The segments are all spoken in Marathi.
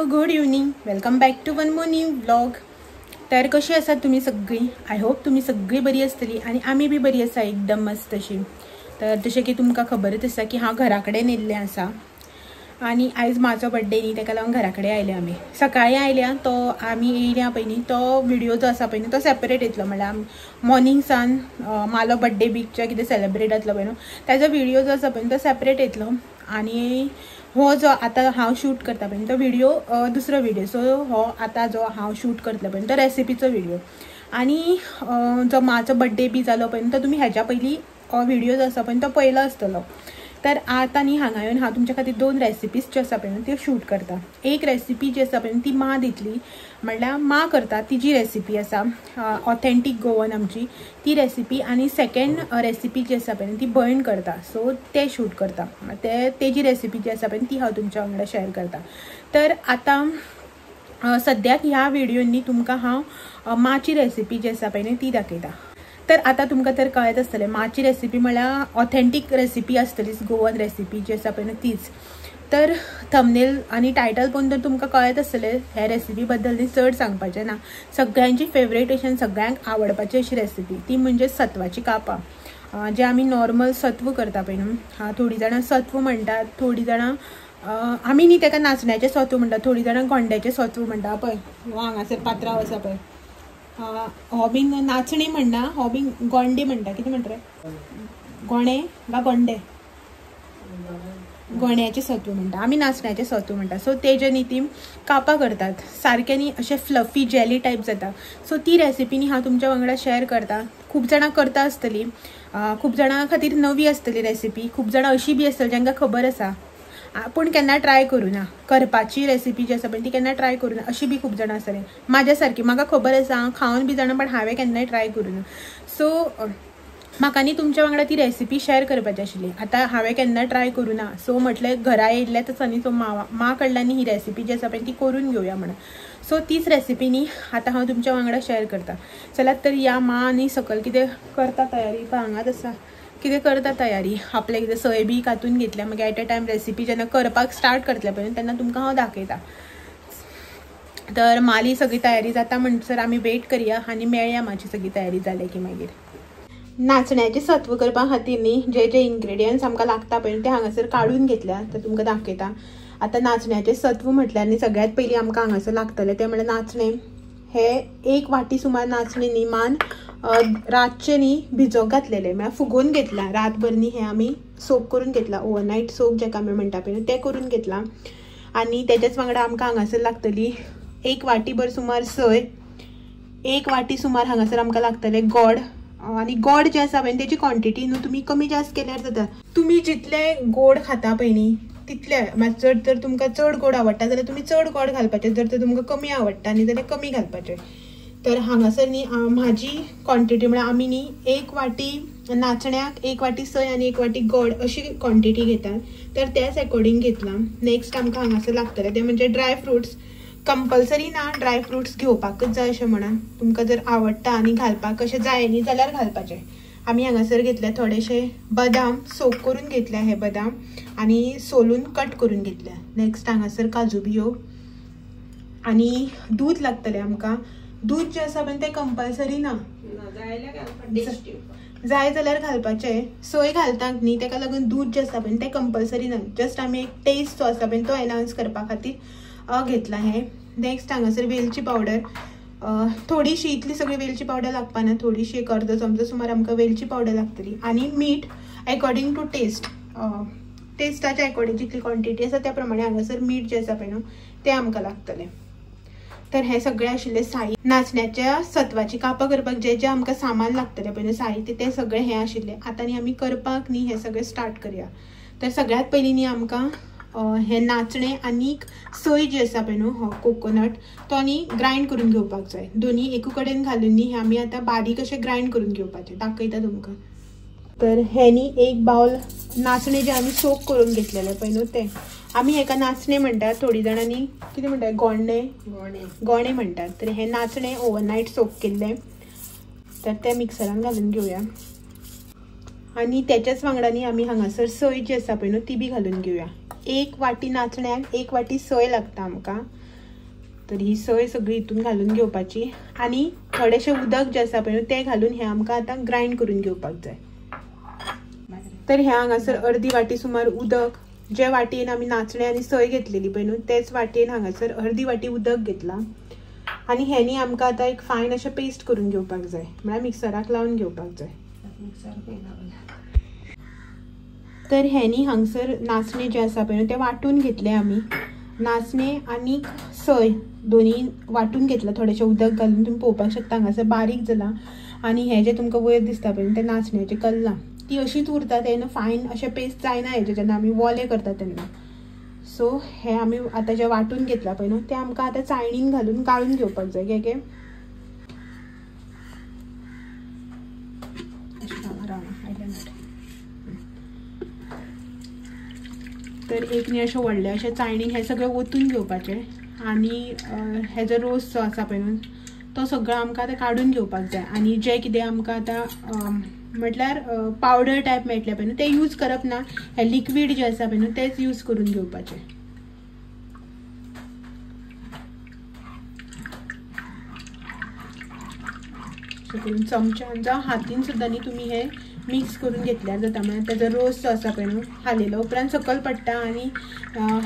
Good evening. Welcome back to one more new vlog. तर कशी आसात तुम्ही सगळी? आय होप तुम्ही सगळी बरी आसतली आणि आमी बी बरी आसा एकदम मस्त अशी. तर जशें की तुमकां खबरच आसा की हांव घरा कडेन येयल्लें आसा आणि आयज म्हाजो बर्थडे न्ही, ताका लागून घरा कडेन आयल्या आमी. सकाळीं आयल्या तो आमी येयल्या पळय न्ही, तो व्हिडिओ जो आसा पळय न्ही तो सेपरेट येतलो. म्हणल्यार मॉर्निंगसान म्हालो बर्थडे बीकच्या कितें सेलिब्रेट जातलो पळय न्हू, ताजो व्हिडिओ जो आसा पळय न्ही तो सेपरेट येतलो. आणि हो जो आतां हांव शूट करता पळय तो व्हिडिओ दुसरो व्हिडिओ. सो हो आतां जो हांव शूट करतलो पळय तो रेसिपीचो व्हिडिओ. आणि जो म्हाजो बर्थडे बी जालो पळय तो तुमी हेच्या पयलीं व्हिडिओ जो आसा पळय तो पयलो आसतलो. तर आतां न्ही हांगा येवन हांव तुमच्या खातीर 2 रेसिपीज ज्यो आसा पळय त्यो शूट करता. एक रेसिपी जी आसा पळय ती मा दितली, म्हणल्यार मा करता तिची रेसिपी आसा ऑथेंटीक गोवन आमची ती रेसिपी. आणि सेकंड रेसिपी जी आसा पळय ती भयण करता, सो ते शूट करता. तेजी रेसिपी जी आसा पळय ती हांव तुमच्या वांगडा शेअर करता. तर आतां सद्याक ह्या व्हिडिओनी तुमकां हांव माची रेसिपी जी आसा पळय ती दाखयता. तर आतां तुमकां तर कळत आसतलें माची रेसिपी म्हळ्यार ऑथेंटीक रेसिपी आसतलीच, गोवन रेसिपी जी आसा पळय तीच. तर थंबनेल आणि टायटल पळोवन तर तुमकां कळत आसतलें ह्या रेसिपी बद्दल न्ही चड सांगपाचें ना. सगळ्यांची फेवरेट अशी सगळ्यांक आवडपाची अशी रेसिपी ती म्हणजे सत्वाची कापां, जे आमी नॉर्मल सत्व करता पळय न्हू. थोडी जाणां सत्व म्हणटात, थोडी जाणां आमी न्ही ताका नाचण्याचें सत्व म्हणटात, थोडी जाणां गोंड्याचें सत्व म्हणटा पळय. हांगासर पात्रांव आसा पळय हो बीन नाचणी म्हणना, हो बीन गोंडे म्हणटा. कितें म्हणटा रे, गोणे वा गोंडे? गोण्याचें सत्व म्हणटा, आमी नाचण्याचें सत्व म्हणटा. सो तेजे न्ही ती कापां करतात, सारकें न्ही अशें फ्लफी जेली टायप जाता. सो ती रेसिपी न्ही हांव तुमच्या वांगडा शेअर करता. खूब जाणां करता आसतली, खूब जाणां खातीर नवी आसतली रेसिपी, खूब जाणां अशी बी आसतली जांकां खबर आसा पूण केन्ना ट्राय करूं ना. करपाची रेसिपी जी आसा पळय ती केन्ना ट्राय करूं ना, अशी बी खूब जाणां आसतली. म्हाज्या सारकी म्हाका खबर आसा, हांव खावन बी जाणा, पण हांवें केन्नाय ट्राय करूं ना. सो म्हाका न्ही तुमच्या वांगडा ती रेसिपी शेअर करपाची आशिल्ली. आतां हांवें केन्ना ट्राय करूं ना, सो म्हटलें घरा येयल्लेच आसा न्ही, सो मा कडल्यान ही रेसिपी जी आसा पळय ती करून घेवया म्हणून. सो तीच रेसिपी न्ही आतां हांव तुमच्या वांगडा शेअर करता. चलात तर या मा न्ही सकयल कितें करता तयारी पळय हांगाच आसा, कितें करता तयारी. आपले कितें सोय बी कातून घेतल्या, मागीर एट अ टायम रेसिपी जेन्ना करपाक स्टार्ट करतले पळय तेन्ना तुमकां हांव दाखयता. तर माली सगळी तयारी जाता म्हणसर आमी वेट करया आनी मेळया मातशी सगळी तयारी जाले की. मागीर नाचण्याचें सत्व करपा खातीर न्ही जे जे इन्ग्रेडियंट्स आमकां लागता पळय ते हांगासर काडून घेतल्या, तर तुमकां दाखयता. आतां नाचण्याचें सत्व म्हटल्यार न्ही सगळ्यात पयलीं आमकां हांगासर लागतलें ते म्हळ्यार नाचणें. हे 1 वाटी सुमार नाचणें न्ही मान रातचे न्ही भिजोवंक घातलेले, म्हळ्यार फुगोवन घेतला रातभर न्ही. हे आमी सोक करून घेतला, ओवरनायट सोक जेका आमी म्हणटा पळय ते करून घेतला. आनी तेच्याच वांगडा आमकां हांगासर लागतली 1 वाटीभर सुमार सोय, 1 वाटी सुमार हांगासर आमकां लागतले गोड. आणि गोड जे आसा पळय तेची क्वॉन्टिटी न्हू तुमी कमी जास्त केल्यार जाता. तुमी जितले गोड खाता पळय न्ही तितले, मातसो जर तुमकां चड गोड आवडटा जाल्यार तुमी चड गोड घालपाचें, जर तर तुमकां कमी आवडटा न्ही जाल्यार कमी घालपाचें. तर हांगासर न्ही म्हाजी क्वॉन्टिटी म्हळ्यार आमी न्ही 1 वाटी नाचण्याक 1 वाटी सोय आनी 1 वाटी गोड अशी क्वॉन्टिटी घेतात. तर त्याच अकॉर्डिंग घेतला. नेक्स्ट आमकां हांगासर लागतले ते म्हणजे ड्राय फ्रुट्स. कंपल्सरी ना ड्राय फ्रुट्स घेवपाकच जाय अशें म्हणून, तुमकां जर आवडटा आनी घालपाक अशें जाय न्ही जाल्यार घालपाचें. आमी हांगासर घेतले थोडेशे बदाम, सोक करून घेतले हे बदाम आनी सोलून कट करून घेतल्या. नेक्स्ट हांगासर काजू बियो आनी दूद लागतलें आमकां. दूद जे आसा पळय तें कंपल्सरी ना, जाय जाल्यार घालपाचें. सोय घालतात न्ही ताका लागून दूद जे आसा पळय तें कंपल्सरी ना, जस्ट आमी एक टेस्ट जो आसा पळय तो एनहान्स करपा खातीर घेतला हे. नेक्स्ट हांगासर वेलची पावडर, थोडीशी, इतली सगळी वेलची पावडर लागपा ना, थोडीशी एक अर्दो चमचो सुमार आमकां वेलची पावडर लागतली. आनी मीठ अकॉर्डिंग टू टेस्ट, टेस्टाच्या अकॉर्डिंग जितली क्वॉन्टिटी आसा त्या प्रमाणे हांगासर मीठ जे आसा पळय न्हू तें आमकां लागतलें. तर हे सगळे आशिल्ले साहित्य, नाचण्याच्या सत्वाची कापां करपाक जे जे आमकां सामान लागतलें पळय साहित्य ते सगळे हे आशिल्ले. आतां न्ही आमी करपाक न्ही हे सगळे स्टार्ट करया. तर सगळ्यात पयलीं न्ही आमकां हे नाचणें आनीक सोय जी आसा पळय न्हू हो कोकोनट तो न्ही ग्रायंड करून घेवपाक जाय. दोनी एकू कडेन घालून न्ही हे आमी आतां बारीक अशें ग्रायंड करून घेवपाचें, दाखयता तुमकां. तर हे न्ही 1 बाउल नाचणें जे आमी सोक करून घेतलेले पळय न्हू ते, आमी हेका नाचणें म्हणटात, थोडी जाणांनी कितें म्हणटात गोणे म्हणटात. तर हे नाचणें ओवरनायट सोक केल्ले, तर ते मिक्सरान घालून घेवया. आनी तेच्याच वांगडा न्ही आमी हांगासर सोय जी आसा पळय न्हू ती बी घालून घेवया. 1 वाटी नाचण्याक 1 वाटी सोय लागता आमकां. तर ही सय सगळी हितून घालून घेवपाची आणि थोडेशें उदक जे आसा पळय ते घालून हे आमकां आतां ग्राइंड करून घेवपाक जाय। तर ह्या हांगासर अर्दी वाटी सुमार उदक, जे वाटयेन आमी नाचणे आनी सय घेतलेली पळय न्हू तेच वाटयेन हांगासर अर्दी वाटी उदक घेतला आणि हेनी आमकां आतां एक फायन अशें पेस्ट करून घेवपाक जाय, म्हळ्यार मिक्सराक लावन घेवपाक जाय। तर हेनी हांगसर नाचणे जे आसा पळय ते वाटून घेतले आमी, नाचणे आनी सय दोन्ही वाटून घेतला थोडेशें उदक घालून। तुम्ही पळोवपाक शकता हांगासर बारीक जाला आणि हे जे तुमकां वयर दिसता पळय ते नाचण्याचे कल्लां ती अशीच उरता, तेन्ना फायन अशें पेस्ट जायना हेजे जेन्ना आमी वोले करता तेन्ना। सो हे आमी आतां जे वाटून घेतला पळय न्हू ते आमकां आतां चाळणीन घालून गाळून घेवपाक जाय। घे तर एक न्ही अशें व्हडले अशें चाळणीन हे सगळें ओतून घेवपाचें आणि हेजो रोस जो आसा पळय न्हू तो सगळो आमकां आतां काडून घेवपाक जाय आणि जे कितें आमकां आतां म्हटल्यार पावडर टायप मेळटले पळय न्हू ते यूज करप ना, हे लिक्वीड जे आसा पळय न्हू तेच यूज करून घेवपाचें। करून चमच्यान जावं हातीन सुद्दां न्ही तुमी हे मिक्स करून घेतल्यार जाता, म्हळ्यार तेजो रोस जो आसा पळय न्हू हालयलो उपरांत सकयल पडटा आणि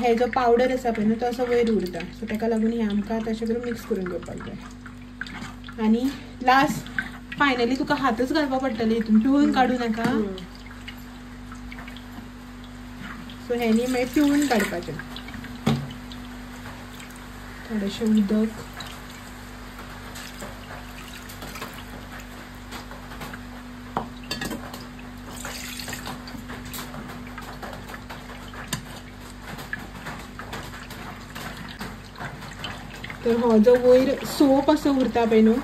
हे जो पावडर आसा पळय न्हू तो असो वयर उरता। सो तेका लागून हे आमकां तशें करून मिक्स करून घेवपाक जाय आणि लास्ट फायनली तुका हातच घालपाक पडटले हितून, पिळून काडू नाका। सो हेनी मागीर पिळून काडपाचें थोडेशें उदक तर हो जो वयर सोप असो उरता पळय न्हू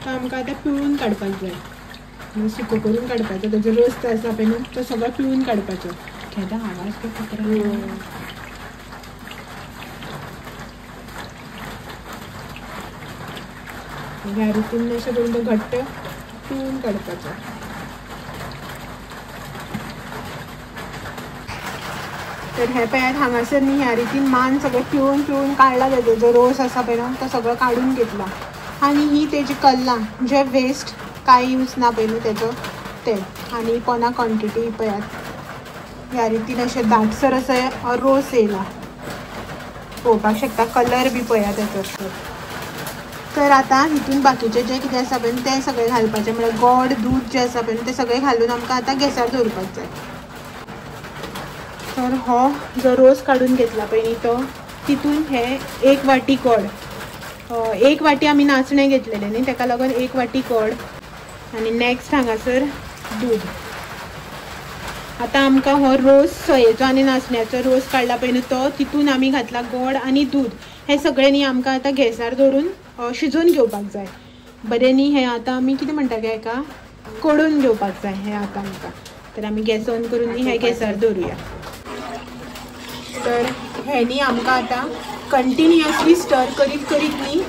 तो आमकां आतां पिळून काडपाक जाय, सुको करून काडपाचो, तेजो रोस जो आसा पळय न्हू तो सगळो पिळून काडपाचो। खेदा आवाज तो खतरा ह्या रितीन अशें करून तो घट्ट पिळून काडपाचो। तर हे पळयात हांगासर न्ही ह्या रितीन मान सगळें पिळून काडला, तेजो जो रोस आसा पळय न्हू तो सगळो काडून घेतला आणि ही तेजी कल्लां जे वेस्ट कांय यूज ना पळय न्हू तेजो ते आणि पोना क्वॉन्टिटी पळयात ह्या रितीन अशें दाटसर असो रोस येयला, पळोवपाक शकता कलर बी पळयात तेजो। तर आतां हितून बाकीचे जे कितें आसा पळय ते सगळें घालपाचें, म्हळ्यार गोड दूध जे आसा पळय ते सगळें घालून आमकां आतां गॅसार दवरपाक जाय। तर हो जो रोस काडून घेतला पळय न्ही तो तितून हे 1 वाटी गोड, 1 वाटी आमी नाचणे घेतलेले न्ही तेका लागून 1 वाटी गोड आणि नेक्स्ट हांगासर दूध। आतां आमकां हो रोस सयेचो आनी नाचण्याचो रोस काडला पळय न्ही तो तितून आमी घातला गोड आणि दूध, हे सगळें न्ही आमकां आतां गॅसार दवरून शिजोवन घेवपाक जाय बरें न्ही। हे आतां आमी कितें म्हणटा गे हेका कडून घेवपाक जाय हे आतां आमकां। तर आमी गॅस ऑन करून न्ही हे गॅसार दवरुया। तर हेनी आमकां आतां कंटिन्युअसली स्टर करीत न्ही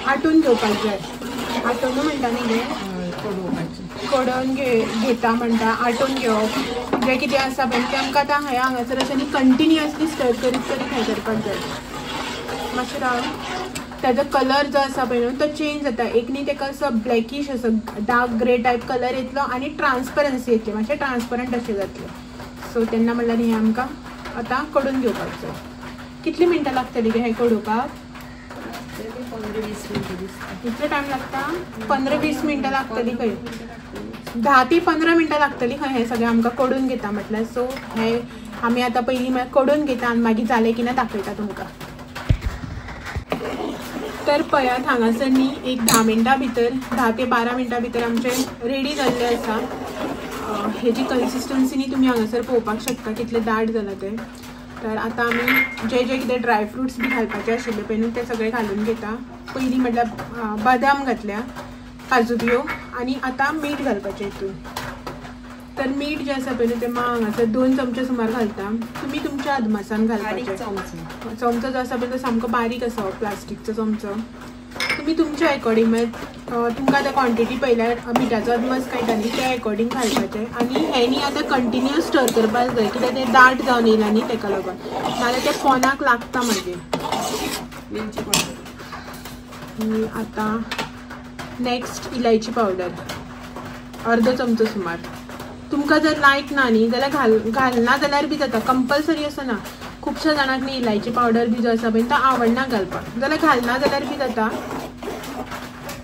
आटून घेवपाक जाय। आटोवन म्हणटा न्ही गे कडोवन घेता म्हणटा आटोवन घेवप जे कितें आसा पळय तें आमकां आतां हांगासर अशें न्ही कंटिन्युअसली स्टर करीत हें करपाक जाय। मातशें राव तेजो कलर जो आसा पळय न्हू तो चेंज जाता, एक न्ही तेका असो ब्लॅकीश असो डार्क ग्रे टायप कलर येतलो आणि ट्रान्सपरन्सी येतली, मातशें ट्रान्सपरंट अशें जातलें। सो तेन्ना म्हणल्यार हें आमकां आतां कडून घेवपाक जाय। कितली मिनटां लागतली गे हें कडोवपाक? 15-20 मिनटां। इतलो टायम लागता? 15-20 मिनटां लागतली खंय? 10 ते 15 मिनटां लागतली खंय हें सगळें आमकां कडून घेता म्हटल्यार। सो हें आमी आतां पयलीं कडून घेता आनी मागीर जालें की ना दाखयता तुमकां। तर पळयात हांगासर न्ही एक 10 मिनटां भितर 10 ते 12 मिनटां भितर आमचें रेडी जाल्लें आसा। हेजी कन्सिस्टन्सी न्ही तुमी हांगासर पळोवपाक शकता कितलें दाट जालां तें। तर आतां आमी जे कितें ड्रायफ्रुट्स बी घालपाचे आशिल्ले पळय न्हू ते सगळे घालून घेता। पयलीं म्हटल्यार बदाम घातल्या, काजू बियो आणि आतां मीठ घालपाचें हितून। तर मीठ जे आसा पळय न्हू तें हांगासर 2 चमचे सुमार घालता, तुमी तुमच्या अदमासान घालपाचें। चमचो जो आसा पळय तो सामको बारीक आसा प्लास्टीकचो चमचो, तुमी तुमच्या अकॉर्डिंग म्हळ्यार तुमकां आतां क्वॉन्टिटी पळयल्यार मिठाचो अदमास कळटा न्ही त्या अकॉर्डिंग घालपाचें। आनी हें न्ही आतां कंटिन्युअस स्टर करपाक जाय कित्याक तें दाट जावन येयला न्ही तेका लागून, नाल्यार तें फोनाक लागता मागीर। वेलची पावडर. आणि आता नेक्स्ट इलायची पावडर अर्धो चमचो सुमार. तुमकां जर लायक ना न्ही जाल्यार घालना जाल्यार बी जाता, कंपल्सरी असो ना. खुबश्या जाणांक न्ही इलायची पावडर बी जो आसा पळय तो आवडना घालपाक, जाल्यार घालना जाल्यार बी जाता,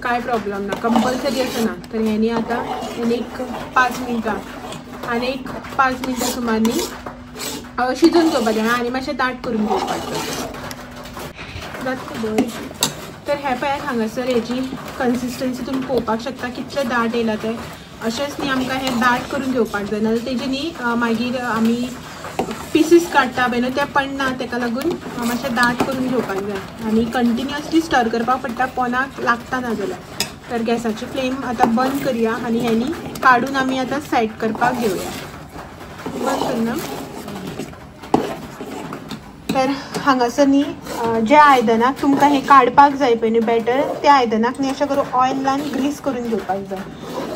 काय प्रॉब्लेम ना, कंपल्सरी असो ना. तर हेनी आता एक 5 मिनटां आनी एक 5 मिनटां सुमार न्ही शिजून घेवपाचें आनी मातशें दाट करून घेवपाचें. जाता बरें. तर हे पळयात हांगासर हेची कन्सिस्टन्सी तुमी पळोवपाक शकता कितलें दाट येयला तें. अशेंच न्ही आमकां हें दाट करून घेवपाक जाय, नाजाल्यार तेजे न्ही मागीर आमी पीसीस काडटा पळय न्हू ते पडना, ताका लागून मातशें दाट करून घेवपाक जाय. आनी कंटिन्युअसली स्टर करपाक पडटा, पोनाक लागता ना जाल्यार. तर गॅसाची फ्लेम आतां बंद करया आनी हें न्ही काडून आमी आतां सेट करपाक घेवया. बंद करना. तर हांगासर न्ही ज्या आयदनाक तुमकां हें काडपाक जाय पळय न्ही बॅटर, त्या आयदनाक न्ही अशें करून ऑयलान ग्रीस करून घेवपाक जाय.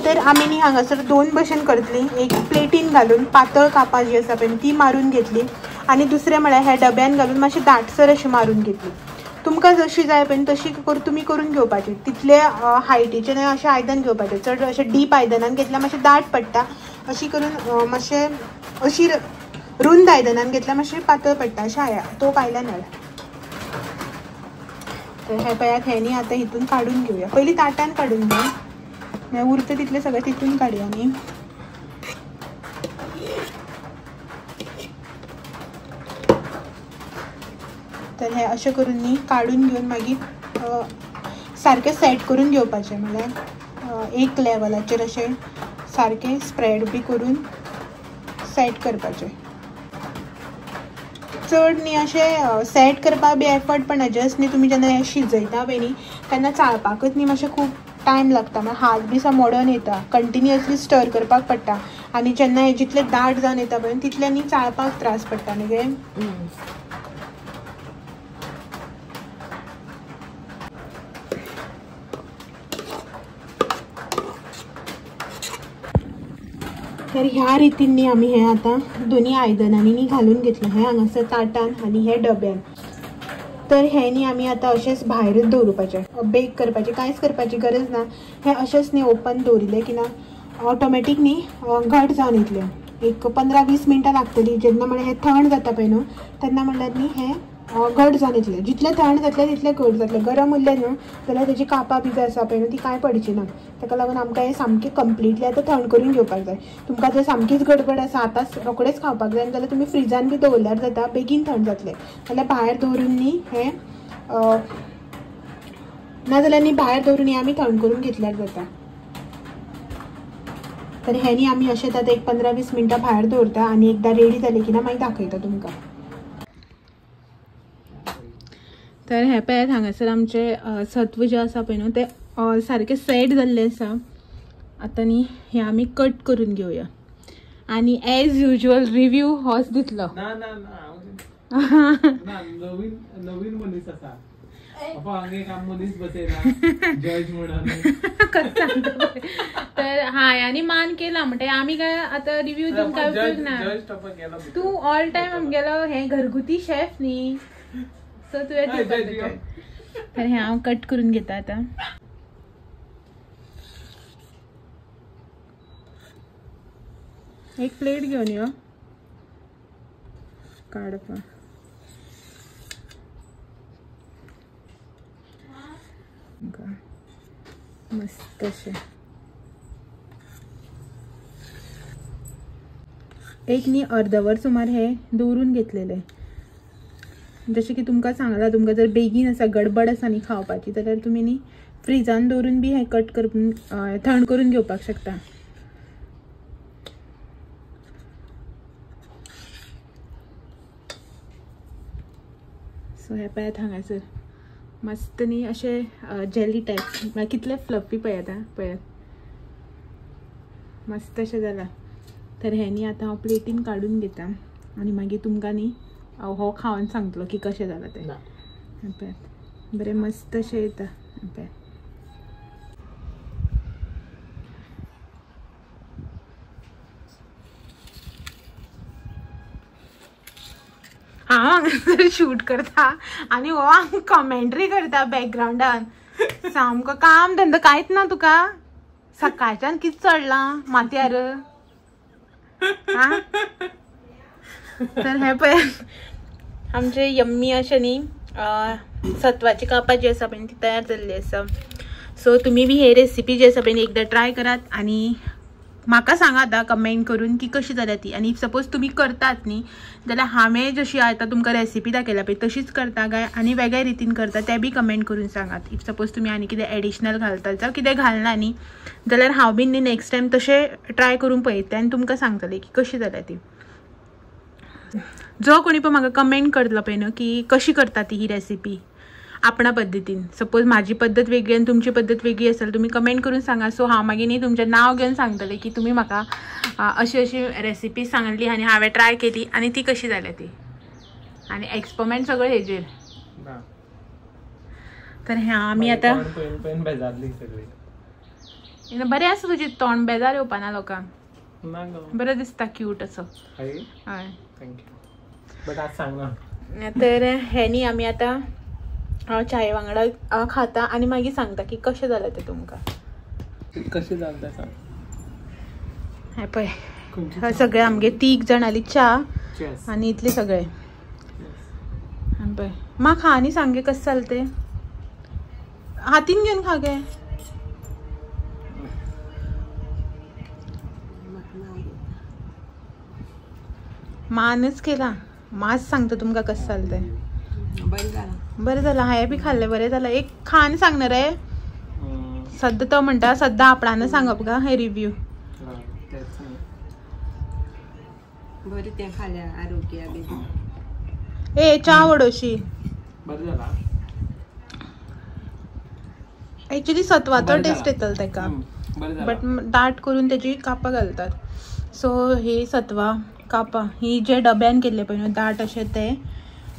तर आमी न्ही हांगासर 2 भशेन करतलीं. एक प्लेटीन घालून पातळ कापां जी आसा पळय ती मारून घेतली आनी दुसरें म्हळ्यार ह्या डब्यान घालून मातशी दाटसर अशी मारून घेतली. तुमकां जशी जाय पळय तशी तुमी करून घेवपाची. तितले हायटीचें न्हय अशें आयदन घेवपाचें. चड अशें डीप आयदनान घेतल्यार मातशें दाट पडटा, अशी करून मातशें अशी रुंद आयदनान घेतल्यार मातशें पातळ पडटा. अशें तोप आयल्या नळ. तर हे पळयात हे न्ही आतां हितून काडून घेवया. पयलीं ताटान काडून घेवया, उरता तितलें सगळें तितून काडया न्ही. तर हे अशें करून न्ही काडून घेवन मागीर सारकें सेट करून घेवपाचें. म्हळ्यार एक लेवलाचेर अशें सारकें स्प्रेड बी करून सेट करपाचें. चड न्ही अशें सेट करपाक बी एफर्ट पडना. जस्ट न्ही तुमी जेन्ना हें शिजयता पळय न्ही तेन्ना चाळपाकच न्ही मातशें खूब टायम लागता. म्हळ्यार हात बी सा मोडून येता, कंटिन्युअसली स्टर करपाक पडटा. आनी जेन्ना हें जितलें दाट जावन येता पळय तितलें न्ही चाळपाक त्रास पडटा न्ही गे. तर ह्या रितीन न्ही आमी हें आतां दोनी आयदनांनी न्ही घालून घेतलें. हें हांगासर ताटान आनी हें डब्यान. तर हें न्ही आमी आतां अशेंच भायरच दवरपाचें. बेक करपाचें कांयच करपाची गरज ना. हें अशेंच न्ही ओपन दवरिल्लें की ना ऑटोमॅटीक न्ही घट जावन येतलें. एक 15-20 मिनटां लागतलीं. जेन्ना म्हळ्यार हें थंड जाता पळय न्हू तेन्ना म्हणल्यार न्ही हें घट जावन येतलें. जितलें थंड जातलें तितलें घट जातलें. गरम उरलें न्हू जाल्यार तेजी कापां बी जाय आसा पळय न्हू ती कांय पडची ना. ताका लागून आमकां हें सामकें कंप्लिटली आतां थंड करून घेवपाक जाय. तुमकां जर सामकीच गडबड आसा आतां रोखडेंच खावपाक जाय जाल्यार तुमी फ्रिजान बी दवरल्यार जाता, बेगीन थंड जातलें. जाल्यार भायर दवरून न्ही हें नाजाल्यार न्ही भायर दवरून हें आमी थंड करून घेतल्यार जाता. तर हें न्ही आमी अशेंच आतां एक 15-20 मिनटां भायर दवरता आनी एकदां रेडी जालें की ना मागीर दाखयता तुमकां. तर हे पळयात हांगासर आमचें सत्व जें आसा पळय न्हू तें सारकें सेट जाल्लें आसा. आतां न्ही हें आमी कट करून घेवया आनी एज युजल रिव्यू होच दितलो. नवीन मनीस आसा हांगा काम मनीस बसयला जज म्हणून. तर हाय आनी मान केला म्हणटा आमी काय आतां रिव्यू दिवंक काय उपयोग ना. तूं ऑल टायम आमगेलो हें घरगुती शेफ न्ही सो तुवें. तर हें हांव कट करून घेता आतां. एक प्लेट घेवन यो काडपा. मस्त अशें एक न्ही अर्दवर सुमार हें दवरून घेतलेलें. जशें की तुमकां सांगलां तुमकां जर बेगीन आसा गडबड आसा न्ही खावपाची जाल्यार तुमी न्ही फ्रिजान दवरून बी हें कट करून थंड करून घेवपाक शकता. सो हे पळयात हांगासर मस्त न्ही अशें जेली टायप म्हळ्यार कितलें फ्लफी पळयात. पळयात मस्त अशें जालां. तर हें न्ही आतां हांव प्लेटीन काडून घेता आनी मागीर तुमकां न्ही हो खावन सांगतलो की कशें जालां तें. पळयात बरें मस्त अशें येता. पळयात हांव शूट करता आनी हो कमेंट्री करता बॅकग्राउंडान. सामको काम धंदो कांयच ना तुका. सकाळच्यान कितें चडलां माथ्यार. तर हे पळय आमचे यम्मी अशें न्ही सत्वाची कापां जी आसा पळय ती तयार जाल्ली आसा. सो तुमी बी हे रेसिपी जी आसा पळय एकदां ट्राय करात आनी म्हाका सांगात आतां कमेंट करून की कशी जाल्या ती. आनी इफ सपोज तुमी करतात न्ही जाल्यार हांवें जशी आतां तुमकां रेसिपी दाखयल्या पळय तशीच करता काय आनी वेगळ्या रितीन करता तें बी कमेंट करून सांगात. इफ सपोज तुमी आनी कितें एडिशनल घालतात जावं कितें घालना न्ही जाल्यार हांव बीन न्ही नेक्स्ट टायम तशें ट्राय करून पळयता आनी तुमकां सांगतलें की कशी जाल्या ती. जो कोणी पण म्हाका कमेंट करतलो पळय न्हू की कशी करता ती ही रेसिपी आपणा पद्दतीन. सपोज माझी पद्दत वेगळी आनी तुमची पद्दत वेगळी असेल तुमी कमेंट करून सांगा. सो हांव मागीर न्ही तुमचें नांव घेवन सांगतलें की तुमी म्हाका अशी अशी रेसिपी सांगली आनी हांवें ट्राय केली आनी ती कशी जाल्या ती. आनी एक्सपेरिमेंट सगळें हेजेर. तर हे आमी आतां बरें आसा तुजें तोंड बेजार येवपा ना लोकांक. बरें दिसता क्यूट असो. हय तर हे न्ही आमी आतां चाये वांगडा खाता आनी मागीर सांगता की कशें जालें तें तुमकां. कशें जालें तें सांग. हे पळय सगळे आमगे 3 जाणांली च्या आनी इतले सगळे. पळय म्हाका खा आनी सांगे कशें जालें तें. हातीन घेवन खा गे. मानच केला माच सांगता तुमकां कशें जालें तें. बरें जालां हांवें बी खाल्लें बरें जालां. एक खा आनी सांग रे. सद्दां तो म्हणटा सद्दां आपणान सांगप गा हे रिव्यू. बरें तें खाल्या आरोग्या बी. ए च्या वडोशी. बरें जालां. एक्चुअली सत्वाचो टेस्ट येतलो तेका बट दाट करून तेजी कापां घालतात. सो ही सत्वा कापां ही जे डब्यान केल्ले पळय न्हू दाट अशें ते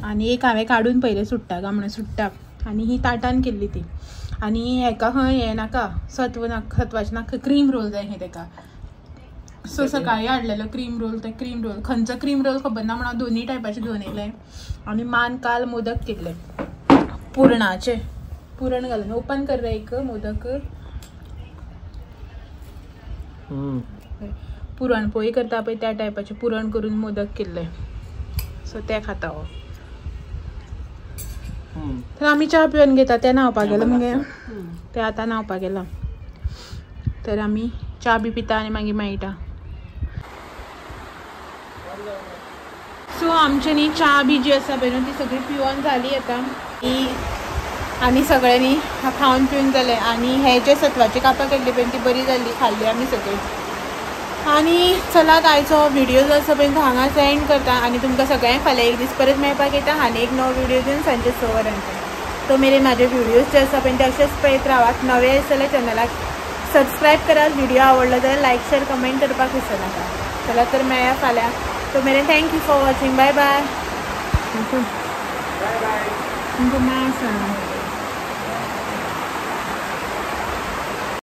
आनी एक हांवें काडून पयलें सुट्टा काय म्हणून सुट्टा आनी ही ताटान केल्ली ती. आनी हेका खंय हें नाका सत्वाचें नाका क्रीम रोल जाय हे तेका. सो सकाळीं हाडलेलो क्रीम रोल ते क्रीम रोल खंयचो क्रीम रोल खबर ना म्हण हांव दोनी टायपाचे घेवन येयले. आनी मान काल मोदक केल्ले पुरणाचे. पुरण घालून ओपन कर रे एक मोदक. पुरणपोळी करता पळय त्या टायपाचे पुरण करून मोदक केल्ले. सो ते खाता हांव. तर आमी च्या पिवन घेता. ते न्हांवपाक गेलो मगे ते आतां न्हांवपाक गेला. तर आमी च्या बी पिता आनी मागीर मेळटा. सो आमची न्ही च्या बी जी आसा पळय न्हू ती सगळी पिवन जाली आतां. आमी सगळ्यांनी खावन पिवन जालें आनी हे जे सत्वाची कापां केल्ली पळय ती बरी जाल्ली खाल्ली आमी सगळी. आनी चला आयचो व्हिडिओ जो आसा पळय तो हांगाच एंड करता आनी तुमकां सगळ्यांक फाल्यां एक दीस परत मेळपाक येता आनी एक नवो व्हिडिओ घेवन सांजे 6 वरांचेर. तो मेरेन म्हाजे व्हिडिओज जे आसा पळय ते अशेंच पळयत रावात. नवे आसले चॅनलाक सबस्क्रायब करात. व्हिडिओ आवडलो जाल्यार लायक शेअर कमेंट करपाक विसरू नाका. चला तर मेळया फाल्यां. तो मेरेन thank you for watching. Bye bye. Bye bye.